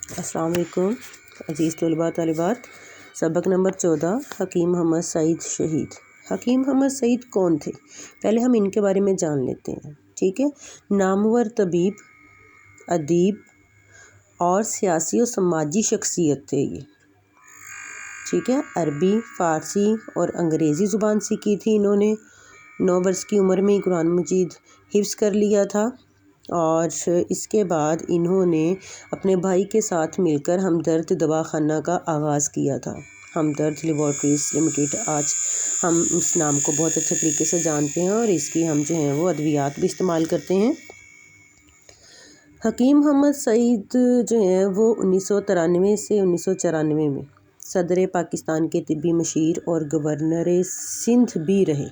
السلام علیکم عزیز طلباء طالبات۔ سبق نمبر 14 حکیم محمد سعید شہید۔ حکیم محمد سعید کون تھے؟ پہلے ہم ان کے بارے میں جان لیتے ہیں، ٹھیک ہے۔ نامور طبیب، ادیب اور سیاسی و سماجی شخصیت تھے یہ، ٹھیک ہے۔ عربی، فارسی اور انگریزی زبان سیکھی تھی انہوں نے۔ 9 برس کی عمر میں قرآن مجید حفظ کر لیا تھا، اور اس کے بعد انہوں نے اپنے بھائی کے ساتھ مل کر ہمدرد دواخانہ کا آغاز کیا تھا۔ ہمدرد لیبارٹریز لمیٹڈ، آج ہم اس نام کو بہت اچھے طریقے سے جانتے ہیں اور اس کی ہم جو ہیں وہ ادویات بھی استعمال کرتے ہیں۔ حکیم محمد سعید جو ہیں وہ 1993 سے 1994 میں صدر پاکستان کے طبی مشیر اور گورنر سندھ بھی رہے،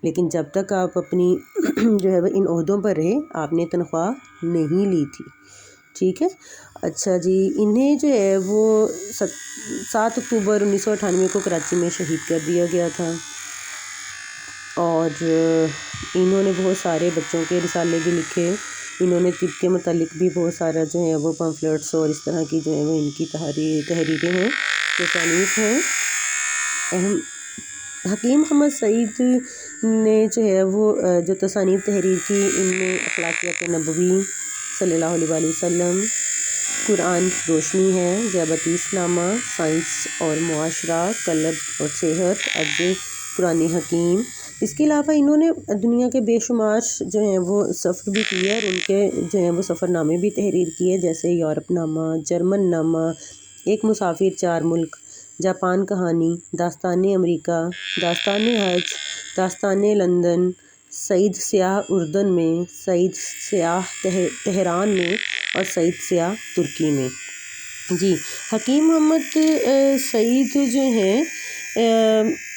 لیکن جب تک آپ اپنی جو ہے وہ ان عہدوں پر رہے آپ نے تنخواہ نہیں لی تھی، ٹھیک ہے۔ اچھا جی، انہیں جو ہے وہ 7 اکتوبر 1998 کو کراچی میں شہید کر دیا گیا تھا، اور انہوں نے بہت سارے بچوں کے رسالے بھی لکھے۔ انہوں نے طب کے متعلق بھی بہت سارا جو ہے وہ پمفلٹس اور اس طرح کی جو ہے وہ ان کی تحریریں ہیں، تصانیف ہیں اہم۔ حکیم محمد سعید نے جو ہے وہ جو تصانیف تحریر کی، ان میں اخلاقیات نبوی، صلی اللہ علیہ وآلہ وسلم، قرآن روشنی ہے، ذیابطیس نامہ، سائنس اور معاشرہ، قلب اور صحت، عجز قرآن حکیم۔ اس کے علاوہ انہوں نے دنیا کے بے شمار جو ہیں وہ سفر بھی کیے اور ان کے جو ہیں وہ سفر نامے بھی تحریر کیے، جیسے یورپ نامہ، جرمن نامہ، ایک مسافر 4 ملک، جاپان کہانی، داستان امریکہ، داستان حج، داستان لندن، سعید سیاح اردن میں، سعید سیاح تہران میں اور سعید سیاح ترکی میں۔ جی، حکیم محمد سعید جو ہیں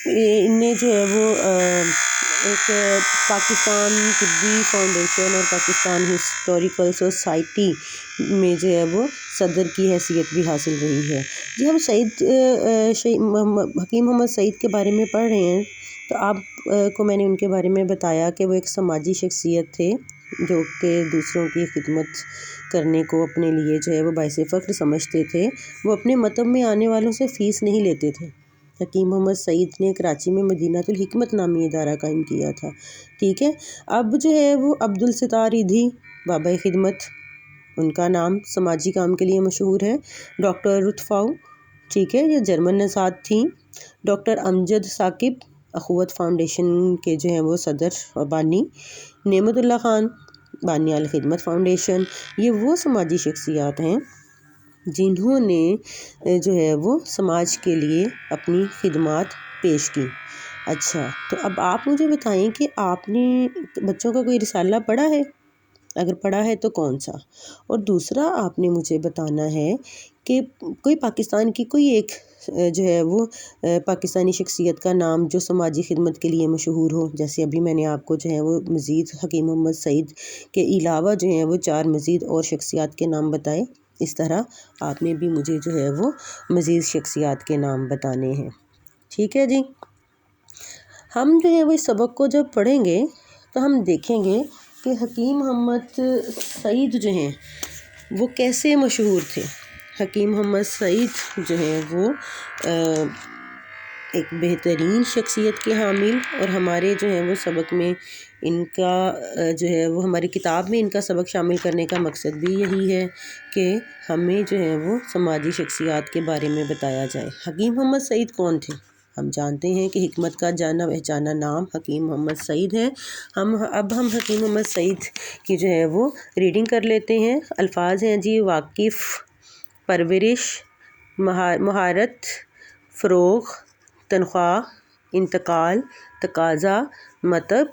انہیں جو ہے وہ ایک پاکستان طبی فاؤنڈیشن اور پاکستان ہسٹوریکل سوسائٹی میں جو ہے وہ صدر کی حیثیت بھی حاصل رہی ہے۔ جی، ہم حکیم محمد سعید کے بارے میں پڑھ رہے ہیں تو آپ کو میں نے ان کے بارے میں بتایا کہ وہ ایک سماجی شخصیت تھے جو کہ دوسروں کی خدمت کرنے کو اپنے لیے جو ہے وہ باعث فخر سمجھتے تھے۔ وہ اپنے مطب میں آنے والوں سے فیس نہیں لیتے تھے۔ حکیم محمد سعید نے کراچی میں مدینہ الحکمت نامی ادارہ قائم کیا تھا، ٹھیک ہے۔ اب جو ہے وہ عبدالستار ایدھی بابا خدمت، ان کا نام سماجی کام کے لیے مشہور ہے۔ ڈاکٹر رتفاؤ، ٹھیک ہے، یہ جرمن نژاد تھیں۔ ڈاکٹر امجد ثاقب اخوت فاؤنڈیشن کے جو ہیں وہ صدر اور بانی۔ نعمت اللہ خان، بانی الخدمت فاؤنڈیشن۔ یہ وہ سماجی شخصیات ہیں جنہوں نے جو ہے وہ سماج کے لیے اپنی خدمات پیش کی۔ اچھا، تو اب آپ مجھے بتائیں کہ آپ نے بچوں کا کوئی رسالہ پڑھا ہے؟ اگر پڑھا ہے تو کون سا؟ اور دوسرا آپ نے مجھے بتانا ہے کہ کوئی پاکستان کی کوئی ایک جو ہے وہ پاکستانی شخصیت کا نام جو سماجی خدمت کے لیے مشہور ہو، جیسے ابھی میں نے آپ کو جو ہے وہ مزید حکیم محمد سعید کے علاوہ جو ہیں وہ 4 مزید اور شخصیات کے نام بتائے، اس طرح آپ نے بھی مجھے جو ہے وہ مزید شخصیات کے نام بتانے ہیں، ٹھیک ہے جی۔ ہم جو ہے وہ اس سبق کو جب پڑھیں گے تو ہم دیکھیں گے کہ حکیم محمد سعید جو ہیں وہ کیسے مشہور تھے۔ حکیم محمد سعید جو ہیں وہ ایک بہترین شخصیت کے حامل، اور ہمارے جو ہیں وہ سبق میں ان کا جو ہے وہ ہماری کتاب میں ان کا سبق شامل کرنے کا مقصد بھی یہی ہے کہ ہمیں جو ہے وہ سماجی شخصیات کے بارے میں بتایا جائے۔ حکیم محمد سعید کون تھے؟ ہم جانتے ہیں کہ حکمت کا جانا پہچانا نام حکیم محمد سعید ہے۔ اب ہم حکیم محمد سعید کی جو ہے وہ ریڈنگ کر لیتے ہیں۔ الفاظ ہیں جی: واقف، پرورش، مہارت، فروغ، تنخواہ، انتقال، تقاضا، مطب،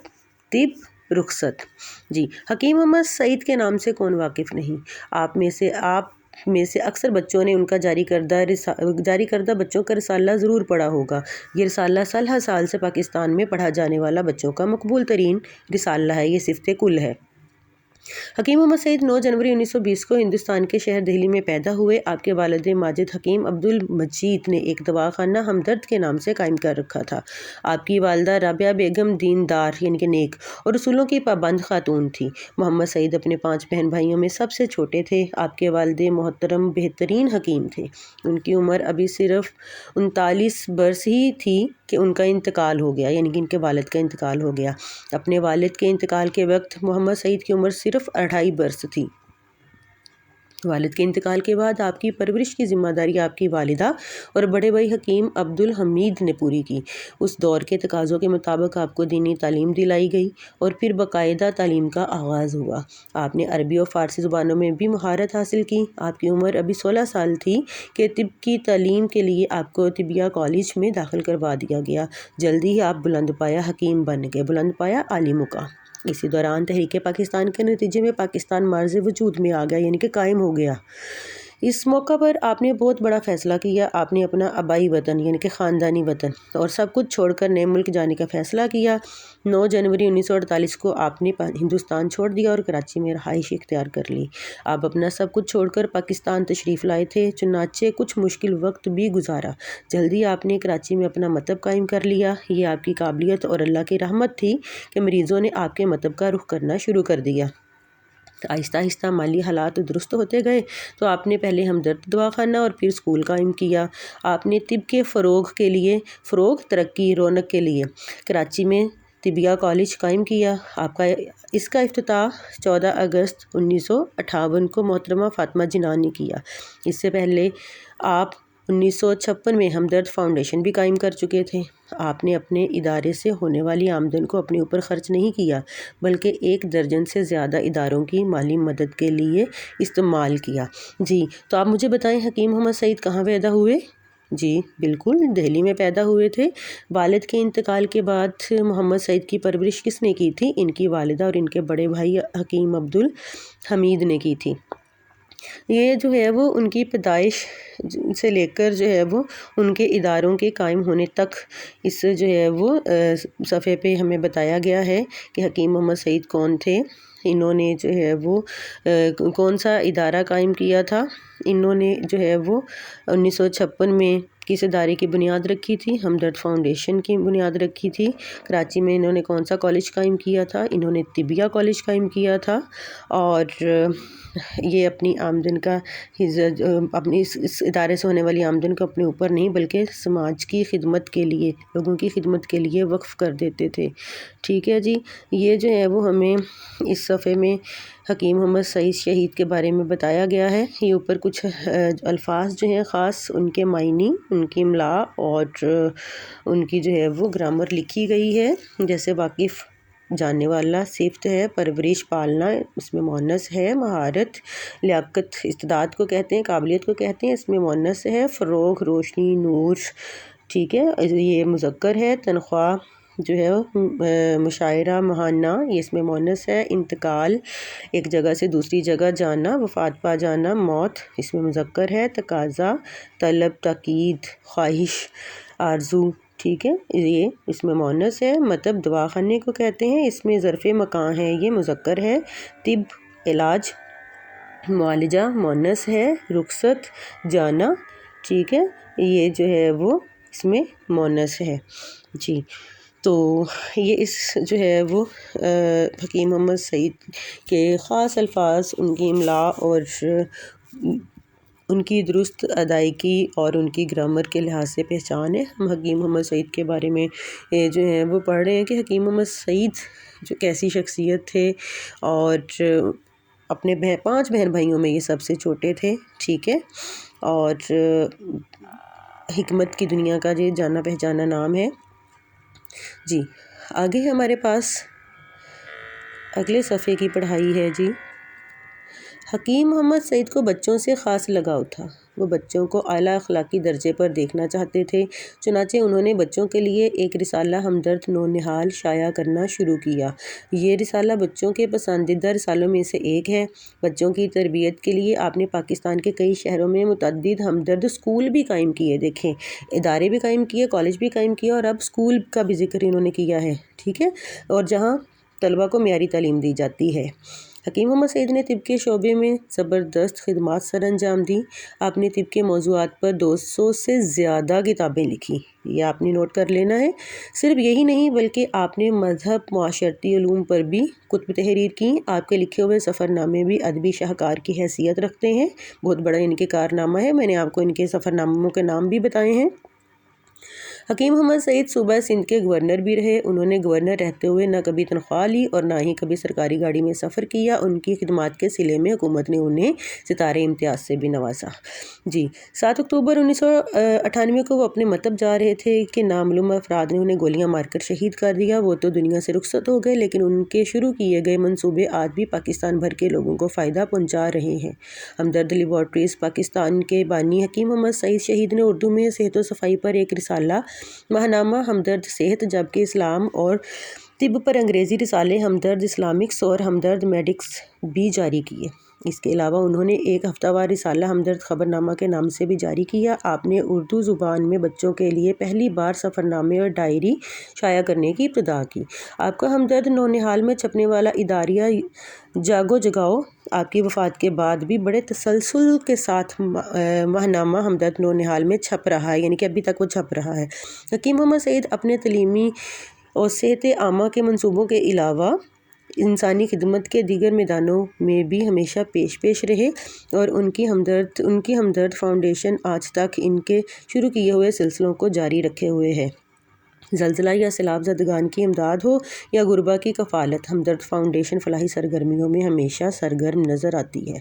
طب، رخصت۔ جی، حکیم محمد سعید کے نام سے کون واقف نہیں؟ آپ میں سے اکثر بچوں نے ان کا جاری کردہ بچوں کا رسالہ ضرور پڑھا ہوگا۔ یہ رسالہ سالہ سال سے پاکستان میں پڑھا جانے والا بچوں کا مقبول ترین رسالہ ہے، یہ صفت کل ہے۔ حکیم محمد سعید 9 جنوری 1920 کو ہندوستان کے شہر دہلی میں پیدا ہوئے۔ آپ کے والد ماجد حکیم عبدالمجید نے ایک دواخانہ ہمدرد کے نام سے قائم کر رکھا تھا۔ آپ کی والدہ رابعہ بیگم دیندار یعنی کہ نیک اور اصولوں کی پابند خاتون تھی۔ محمد سعید اپنے 5 بہن بھائیوں میں سب سے چھوٹے تھے۔ آپ کے والد محترم بہترین حکیم تھے۔ ان کی عمر ابھی صرف 39 برس ہی تھی کہ ان کا انتقال ہو گیا، یعنی کہ ان کے والد کا انتقال ہو گیا۔ اپنے والد کے انتقال کے وقت محمد سعید کی عمر صرف 28 برس تھی۔ والد کے انتقال کے بعد آپ کی پرورش کی ذمہ داری آپ کی والدہ اور بڑے بھائی حکیم عبدالحمید نے پوری کی۔ اس دور کے تقاضوں کے مطابق آپ کو دینی تعلیم دلائی گئی اور پھر باقاعدہ تعلیم کا آغاز ہوا۔ آپ نے عربی اور فارسی زبانوں میں بھی مہارت حاصل کی۔ آپ کی عمر ابھی 16 سال تھی کہ طب کی تعلیم کے لیے آپ کو طبیہ کالج میں داخل کروا دیا گیا۔ جلدی ہی آپ بلند پایہ حکیم بن گئے، بلند پایہ عالموں کا۔ اسی دوران تحریک پاکستان کے نتیجے میں پاکستان مارز وجود میں آ گیا، یعنی کہ قائم ہو گیا۔ اس موقع پر آپ نے بہت بڑا فیصلہ کیا۔ آپ نے اپنا آبائی وطن یعنی کہ خاندانی وطن اور سب کچھ چھوڑ کر نئے ملک جانے کا فیصلہ کیا۔ 9 جنوری 1948 کو آپ نے ہندوستان چھوڑ دیا اور کراچی میں رہائش اختیار کر لی۔ آپ اپنا سب کچھ چھوڑ کر پاکستان تشریف لائے تھے، چنانچہ کچھ مشکل وقت بھی گزارا۔ جلدی آپ نے کراچی میں اپنا مکتب قائم کر لیا۔ یہ آپ کی قابلیت اور اللہ کی رحمت تھی کہ مریضوں نے آپ کے مکتب کا رخ کرنا شروع کر دیا۔ آہستہ آہستہ مالی حالات درست ہوتے گئے تو آپ نے پہلے ہمدرد دواخانہ اور پھر اسکول قائم کیا۔ آپ نے طب کے فروغ، ترقی، رونق کے لیے کراچی میں طبیہ کالج قائم کیا۔ اس کا افتتاح 14 اگست 1958 کو محترمہ فاطمہ جناح نے کیا۔ اس سے پہلے آپ 1956 میں ہمدرد فاؤنڈیشن بھی قائم کر چکے تھے۔ آپ نے اپنے ادارے سے ہونے والی آمدن کو اپنے اوپر خرچ نہیں کیا بلکہ 1 درجن سے زیادہ اداروں کی مالی مدد کے لیے استعمال کیا۔ جی تو آپ مجھے بتائیں حکیم محمد سعید کہاں پیدا ہوئے؟ جی بالکل دہلی میں پیدا ہوئے تھے۔ والد کے انتقال کے بعد محمد سعید کی پرورش کس نے کی تھی؟ ان کی والدہ اور ان کے بڑے بھائی حکیم عبدالحمید نے کی تھی۔ یہ جو ہے وہ ان کی پیدائش سے لے کر جو ہے وہ ان کے اداروں کے قائم ہونے تک اس جو ہے وہ صفحے پہ ہمیں بتایا گیا ہے کہ حکیم محمد سعید کون تھے، انہوں نے جو ہے وہ کون سا ادارہ قائم کیا تھا۔ انہوں نے جو ہے وہ 1956 میں کس ادارے کی بنیاد رکھی تھی؟ ہمدرد فاؤنڈیشن کی بنیاد رکھی تھی۔ کراچی میں انہوں نے کون سا کالج قائم کیا تھا؟ انہوں نے طبیہ کالج قائم کیا تھا۔ اور یہ اپنی آمدن کا اپنی اس ادارے سے ہونے والی آمدن کو اپنے اوپر نہیں بلکہ سماج کی خدمت کے لیے، لوگوں کی خدمت کے لیے وقف کر دیتے تھے۔ ٹھیک ہے جی، یہ جو ہے وہ ہمیں اس صفحے میں حکیم محمد سعید شہید کے بارے میں بتایا گیا ہے۔ یہ اوپر کچھ الفاظ جو ہیں خاص ان کے معنی، ان کی املا اور ان کی جو ہے وہ گرامر لکھی گئی ہے۔ جیسے واقف، جاننے والا، صفت ہے، پرورش، پالنا، اس میں مؤنث ہے، مہارت، لیاقت، استعداد کو کہتے ہیں، قابلیت کو کہتے ہیں، اس میں مؤنث ہے، فروغ، روشنی، نور، ٹھیک ہے، یہ مذکر ہے، تنخواہ جو ہے مشاعرہ، مہانہ، یہ اس میں مؤنث ہے، انتقال، ایک جگہ سے دوسری جگہ جانا، وفات پا جانا، موت، اس میں مذکر ہے، تقاضا، طلب، تاکید، خواہش، آرزو، ٹھیک ہے، یہ اس میں مؤنث ہے، مطب دواخانے کو کہتے ہیں، اس میں ظرف مکان ہے، یہ مذکر ہے، طب، علاج، معالجہ، مؤنث ہے، رخصت، جانا، ٹھیک ہے، یہ جو ہے وہ اس میں مؤنث ہے۔ جی تو یہ اس جو ہے وہ حکیم محمد سعید کے خاص الفاظ، ان کی املا اور ان کی درست ادائیگی اور ان کی گرامر کے لحاظ سے پہچان ہے۔ ہم حکیم محمد سعید کے بارے میں جو ہے وہ پڑھ رہے ہیں کہ حکیم محمد سعید جو کیسی شخصیت تھے اور اپنے 5 بہن بھائیوں میں یہ سب سے چھوٹے تھے، ٹھیک ہے، اور حکمت کی دنیا کا یہ جانا پہچانا نام ہے۔ جی آگے ہمارے پاس اگلے صفحے کی پڑھائی ہے۔ جی حکیم محمد سعید کو بچوں سے خاص لگاؤ تھا۔ وہ بچوں کو اعلیٰ اخلاقی درجے پر دیکھنا چاہتے تھے، چنانچہ انہوں نے بچوں کے لیے ایک رسالہ ہمدرد نونہال شائع کرنا شروع کیا۔ یہ رسالہ بچوں کے پسندیدہ رسالوں میں سے ایک ہے۔ بچوں کی تربیت کے لیے آپ نے پاکستان کے کئی شہروں میں متعدد ہمدرد اسکول بھی قائم کیے، دیکھیں ادارے بھی قائم کیے، کالج بھی قائم کیا اور اب اسکول کا بھی ذکر انہوں نے کیا ہے، ٹھیک ہے، اور جہاں طلبہ کو معیاری تعلیم دی جاتی ہے۔ حکیم محمد سعید نے طب کے شعبے میں زبردست خدمات سر انجام دیں۔ آپ نے طب کے موضوعات پر 200 سے زیادہ کتابیں لکھی، یہ آپ نے نوٹ کر لینا ہے۔ صرف یہی نہیں بلکہ آپ نے مذہب، معاشرتی علوم پر بھی کتب تحریر کی۔ آپ کے لکھے ہوئے سفر نامے بھی ادبی شاہکار کی حیثیت رکھتے ہیں، بہت بڑا ان کے کارنامہ ہے۔ میں نے آپ کو ان کے سفر ناموں کے نام بھی بتائے ہیں۔ حکیم محمد سعید صوبہ سندھ کے گورنر بھی رہے۔ انہوں نے گورنر رہتے ہوئے نہ کبھی تنخواہ لی اور نہ ہی کبھی سرکاری گاڑی میں سفر کیا۔ ان کی خدمات کے صلے میں حکومت نے انہیں ستارے امتیاز سے بھی نوازا۔ 7 اکتوبر 1998 کو وہ اپنے مطب جا رہے تھے کہ نامعلوم افراد نے انہیں گولیاں مار کر شہید کر دیا۔ وہ تو دنیا سے رخصت ہو گئے، لیکن ان کے شروع کیے گئے منصوبے آج بھی پاکستان بھر کے لوگوں کو فائدہ پہنچا رہے ہیں۔ ہمدرد لیبارٹریز پاکستان کے بانی حکیم محمد سعید شہید نے اردو میں صحت و صفائی پر ایک رسالہ ماہنامہ ہمدرد صحت، جبکہ اسلام اور طب پر انگریزی رسالے ہمدرد اسلامکس اور ہمدرد میڈکس بھی جاری کیے۔ اس کے علاوہ انہوں نے ایک ہفتہ وار رسالہ ہمدرد خبر نامہ کے نام سے بھی جاری کیا۔ آپ نے اردو زبان میں بچوں کے لیے پہلی بار سفر نامے اور ڈائری شائع کرنے کی ابتدا کی۔ آپ کا ہمدرد نونہال میں چھپنے والا اداریہ جاگو جگاؤ آپ کی وفات کے بعد بھی بڑے تسلسل کے ساتھ ماہنامہ ہمدرد نونہال میں چھپ رہا ہے، یعنی کہ ابھی تک وہ چھپ رہا ہے۔ حکیم محمد سعید اپنے تعلیمی اور صحت عامہ کے منصوبوں کے علاوہ انسانی خدمت کے دیگر میدانوں میں بھی ہمیشہ پیش رہے اور ان کی ہمدرد فاؤنڈیشن آج تک ان کے شروع کیے ہوئے سلسلوں کو جاری رکھے ہوئے ہے۔ زلزلہ یا سیلاب زدگان کی امداد ہو یا غربا کی کفالت، ہمدرد فاؤنڈیشن فلاحی سرگرمیوں میں ہمیشہ سرگرم نظر آتی ہے۔